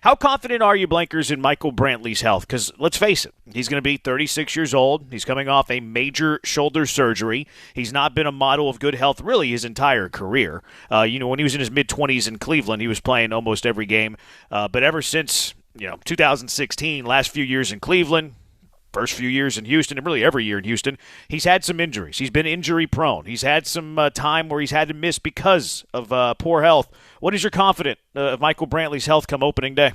How confident are you, Blankers, in Michael Brantley's health? Because let's face it, he's going to be 36 years old. He's coming off a major shoulder surgery. He's not been a model of good health really his entire career. When he was in his mid-20s in Cleveland, he was playing almost every game. But ever since 2016, last few years in Cleveland, first few years in Houston, and really every year in Houston, he's had some injuries. He's been injury-prone. He's had some time where he's had to miss because of poor health. What is your confidence of Michael Brantley's health come opening day?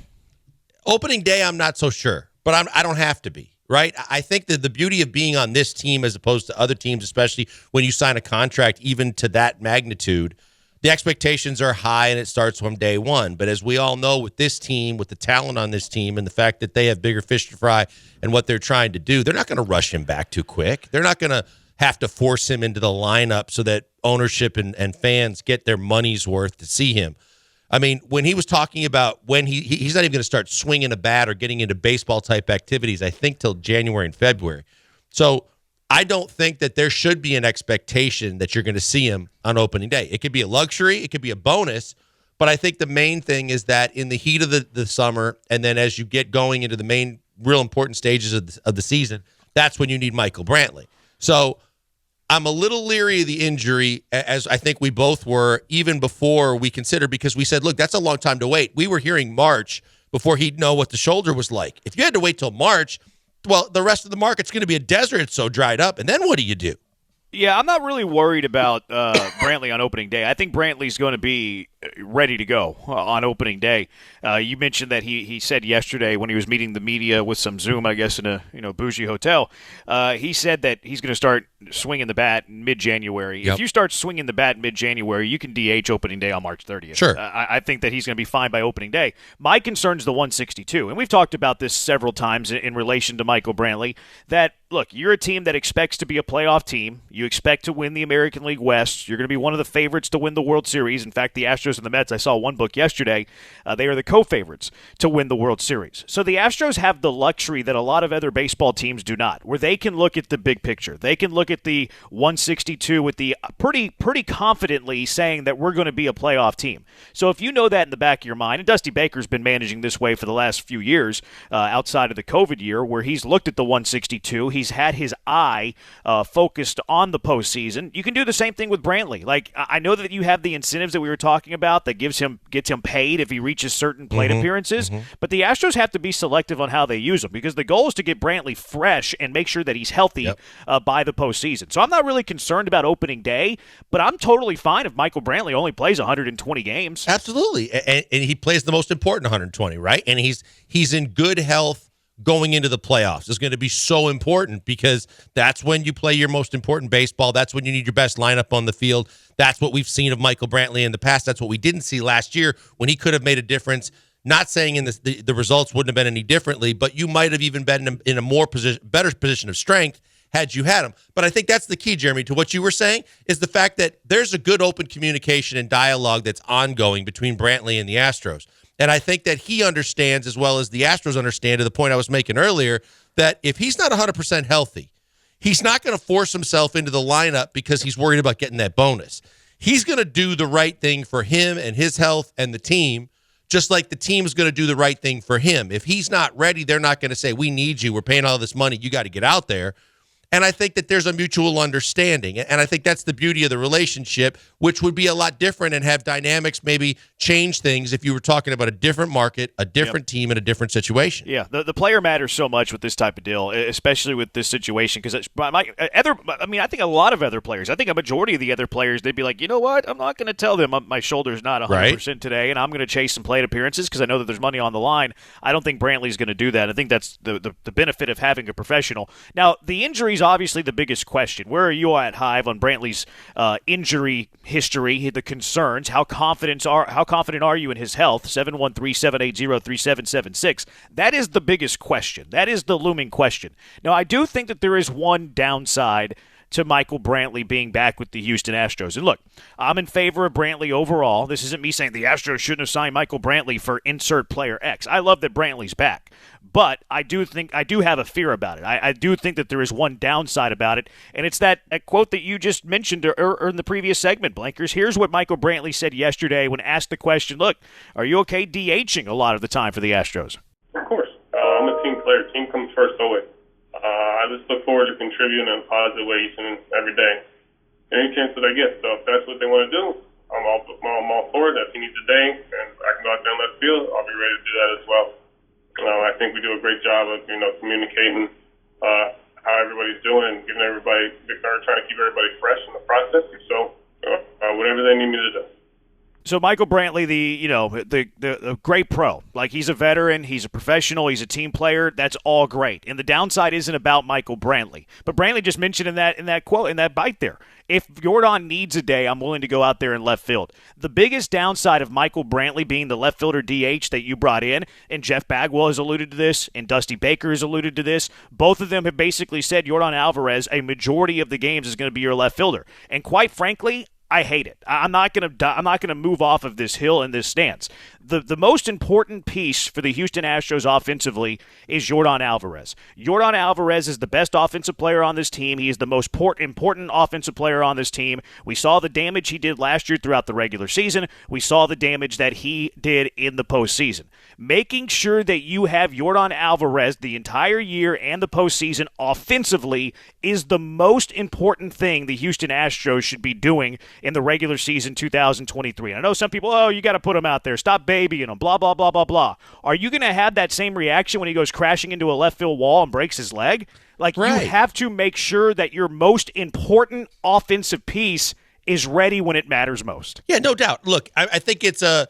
Opening day, I'm not so sure, but I don't have to be, right? I think that the beauty of being on this team as opposed to other teams, especially when you sign a contract even to that magnitude, the expectations are high and it starts from day one. But as we all know with this team, with the talent on this team and the fact that they have bigger fish to fry and what they're trying to do, they're not going to rush him back too quick. They're not going to have to force him into the lineup so that ownership and fans get their money's worth to see him. I mean, when he was talking about when he's not even going to start swinging a bat or getting into baseball-type activities, I think, till January and February. So I don't think that there should be an expectation that you're going to see him on opening day. It could be a luxury. It could be a bonus. But I think the main thing is that in the heat of the summer and then as you get going into the main real important stages of the season, that's when you need Michael Brantley. So I'm a little leery of the injury, as I think we both were, even before we considered, because we said, look, that's a long time to wait. We were hearing March before he'd know what the shoulder was like. If you had to wait till March, well, the rest of the market's going to be a desert. It's so dried up. And then what do? Yeah, I'm not really worried about Brantley on opening day. I think Brantley's going to be ready to go on opening day. You mentioned that he said yesterday when he was meeting the media with some Zoom, I guess, in a bougie hotel, he said that he's going to start swinging the bat mid-January. Yep. If you start swinging the bat mid-January, you can DH opening day on March 30th. Sure. I think that he's going to be fine by opening day. My concern is the 162, and we've talked about this several times in relation to Michael Brantley, that, look, you're a team that expects to be a playoff team. You expect to win the American League West. You're going to be one of the favorites to win the World Series. In fact, the Astros and the Mets, I saw one book yesterday, they are the co-favorites to win the World Series. So the Astros have the luxury that a lot of other baseball teams do not, where they can look at the big picture. They can look at the 162 with the pretty confidently saying that we're going to be a playoff team. So if you know that in the back of your mind, and Dusty Baker's been managing this way for the last few years, outside of the COVID year, where he's looked at the 162, he's had his eye focused on the postseason. You can do the same thing with Brantley. Like, I know that you have the incentives that we were talking about that gets him paid if he reaches certain plate appearances, but the Astros have to be selective on how they use him, because the goal is to get Brantley fresh and make sure that he's healthy by the postseason. So I'm not really concerned about opening day, but I'm totally fine if Michael Brantley only plays 120 games. Absolutely. And he plays the most important 120, right? And he's in good health going into the playoffs. It's going to be so important because that's when you play your most important baseball. That's when you need your best lineup on the field. That's what we've seen of Michael Brantley in the past. That's what we didn't see last year when he could have made a difference. Not saying the results wouldn't have been any differently, but you might have even been in a better position of strength had you had him. But I think that's the key, Jeremy, to what you were saying, is the fact that there's a good open communication and dialogue that's ongoing between Brantley and the Astros. And I think that he understands, as well as the Astros understand, to the point I was making earlier, that if he's not 100% healthy, he's not going to force himself into the lineup because he's worried about getting that bonus. He's going to do the right thing for him and his health and the team, just like the team is going to do the right thing for him. If he's not ready, they're not going to say, we need you, we're paying all this money, you got to get out there. And I think that there's a mutual understanding. And I think that's the beauty of the relationship, which would be a lot different and have dynamics maybe change things if you were talking about a different market, a different team, and a different situation. Yeah, the player matters so much with this type of deal, especially with this situation, because I think a lot of other players, I think a majority of the other players, they'd be like, you know what, I'm not going to tell them my shoulder's not 100% today, and I'm going to chase some plate appearances because I know that there's money on the line. I don't think Brantley's going to do that. I think that's the benefit of having a professional. Now, the injuries obviously the biggest question. Where are you at, Hive, on Brantley's injury history, the concerns? How confident are you in his health? 713-780-3776. That is the biggest question. That is the looming question. Now, I do think that there is one downside to Michael Brantley being back with the Houston Astros. And look, I'm in favor of Brantley overall. This isn't me saying the Astros shouldn't have signed Michael Brantley for insert player X. I love that Brantley's back. But I do have a fear about it. I do think that there is one downside about it, and it's that quote that you just mentioned or in the previous segment, Blankers. Here's what Michael Brantley said yesterday when asked the question, look, are you okay DHing a lot of the time for the Astros? Of course. I'm a team player. Team comes first always. I just look forward to contributing in a positive way each and every day, any chance that I get. So if that's what they want to do, I'm all for it. If he needs a day and I can go out there and left field, I'll be ready to do that as well. I think we do a great job of, communicating how everybody's doing and giving everybody, trying to keep everybody fresh in the process. So whatever they need me to do. So Michael Brantley, the great pro, like he's a veteran, he's a professional, he's a team player. That's all great. And the downside isn't about Michael Brantley, but Brantley just mentioned in that quote, in that bite there, if Yordan needs a day, I'm willing to go out there in left field. The biggest downside of Michael Brantley being the left fielder DH that you brought in, and Jeff Bagwell has alluded to this, and Dusty Baker has alluded to this, both of them have basically said Yordan Alvarez, a majority of the games, is going to be your left fielder. And quite frankly, I hate it. I'm not gonna move off of this hill in this stance. The most important piece for the Houston Astros offensively is Yordan Alvarez. Yordan Alvarez is the best offensive player on this team. He is the most important offensive player on this team. We saw the damage he did last year throughout the regular season. We saw the damage that he did in the postseason. Making sure that you have Yordan Alvarez the entire year and the postseason offensively is the most important thing the Houston Astros should be doing in the regular season 2023. And I know some people, you got to put him out there. Stop babying him, blah, blah, blah, blah, blah. Are you going to have that same reaction when he goes crashing into a left field wall and breaks his leg? Like, right. You have to make sure that your most important offensive piece is ready when it matters most. Yeah, no doubt. Look, I think it's a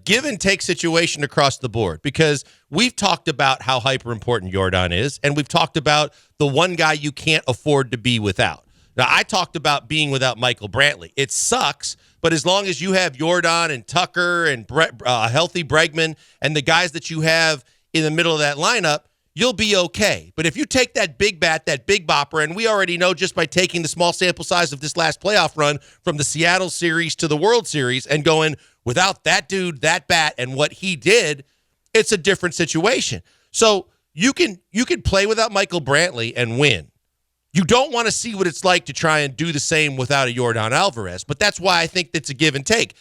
give and take situation across the board, because we've talked about how hyper important Yordan is, and we've talked about the one guy you can't afford to be without. Now, I talked about being without Michael Brantley. It sucks, but as long as you have Yordan and Tucker and healthy Bregman and the guys that you have in the middle of that lineup, you'll be okay. But if you take that big bat, that big bopper, and we already know just by taking the small sample size of this last playoff run from the Seattle series to the World Series and going without that dude, that bat, and what he did, it's a different situation. So you can play without Michael Brantley and win. You don't want to see what it's like to try and do the same without a Yordan Alvarez, but that's why I think that's a give and take.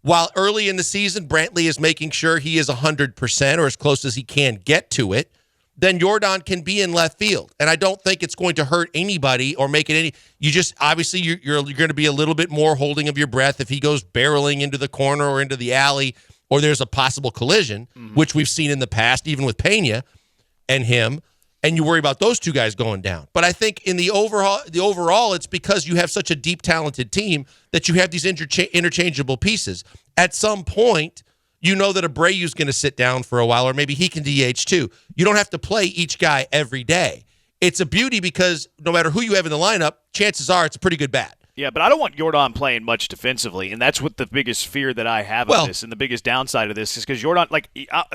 While early in the season, Brantley is making sure he is 100% or as close as he can get to it, then Yordan can be in left field. And I don't think it's going to hurt anybody or make it any. You just, obviously, you're going to be a little bit more holding of your breath if he goes barreling into the corner or into the alley, or there's a possible collision, which we've seen in the past, even with Pena and him. And you worry about those two guys going down. But I think in the overall, it's because you have such a deep, talented team that you have these interchangeable pieces. At some point, you know that Abreu's going to sit down for a while, or maybe he can DH too. You don't have to play each guy every day. It's a beauty because no matter who you have in the lineup, chances are it's a pretty good bat. Yeah, but I don't want Yordan playing much defensively, and that's what the biggest fear that I have of this, and the biggest downside of this is because Yordan,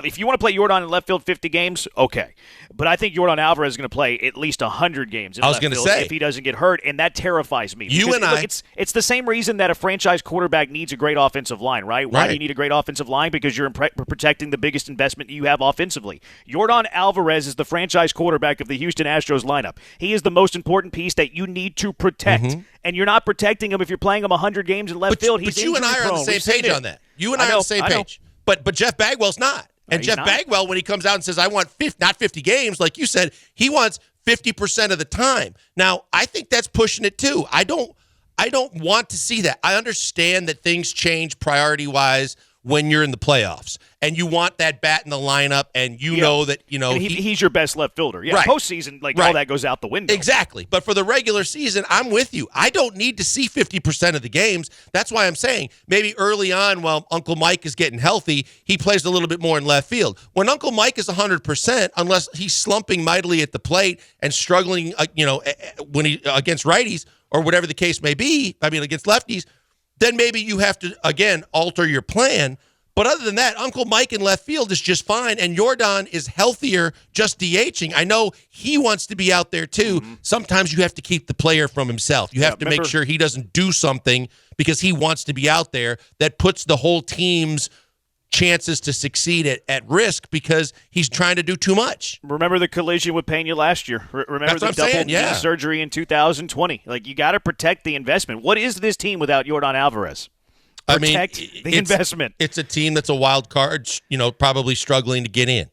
if you want to play Yordan in left field 50 games, okay. But I think Yordan Alvarez is going to play at least 100 games in left field if he doesn't get hurt, and that terrifies me. It's the same reason that a franchise quarterback needs a great offensive line, right? Why do you need a great offensive line? Because you're protecting the biggest investment you have offensively. Yordan Alvarez is the franchise quarterback of the Houston Astros lineup. He is the most important piece that you need to protect, and you're not protecting him if you're playing him 100 games in left field. But you and I are on the same page on that. You and I are on the same page. But Jeff Bagwell's not. And Jeff Bagwell, when he comes out and says, I want not 50 games, like you said, he wants 50% of the time. Now, I think that's pushing it too. I don't want to see that. I understand that things change priority-wise when you're in the playoffs, and you want that bat in the lineup, and know that, he's your best left fielder. Yeah, right. Postseason, all that goes out the window. Exactly. But for the regular season, I'm with you. I don't need to see 50% of the games. That's why I'm saying maybe early on while Uncle Mike is getting healthy, he plays a little bit more in left field. When Uncle Mike is 100%, unless he's slumping mightily at the plate and struggling, when he against righties or whatever the case may be, against lefties, then maybe you have to, again, alter your plan. But other than that, Uncle Mike in left field is just fine, and Yordan is healthier just DHing. I know he wants to be out there too. Mm-hmm. Sometimes you have to keep the player from himself. You have to make sure he doesn't do something because he wants to be out there that puts the whole team's chances to succeed at risk because he's trying to do too much. Remember the collision with Pena last year. Remember the double knee surgery in 2020. Like, you got to protect the investment. What is this team without Yordan Alvarez? Protect the investment. It's a team that's a wild card, probably struggling to get in.